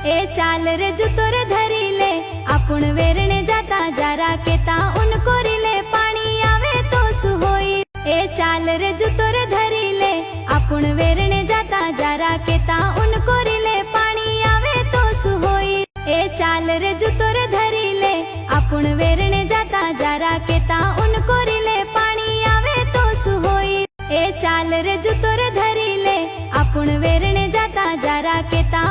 ए चाल रे जुतो रे धरी ले आपुण वेरणे जाता जरा के ता उनको रिले पानी आवे तो सुहोई। ए चाल रे जुतो रे धरी ले आपुण वेरणे जाता जरा के ता उनको रिले पानी आवे तो सुहोई। ए चाल रे जुतो रे धरी ले आपुण वेरणे जाता जरा के ता उनको रिले पानी आवे तो सुहोई। ए चाल रे जुतो रे धरी ले आपुण वेरणे जाता जरा के ता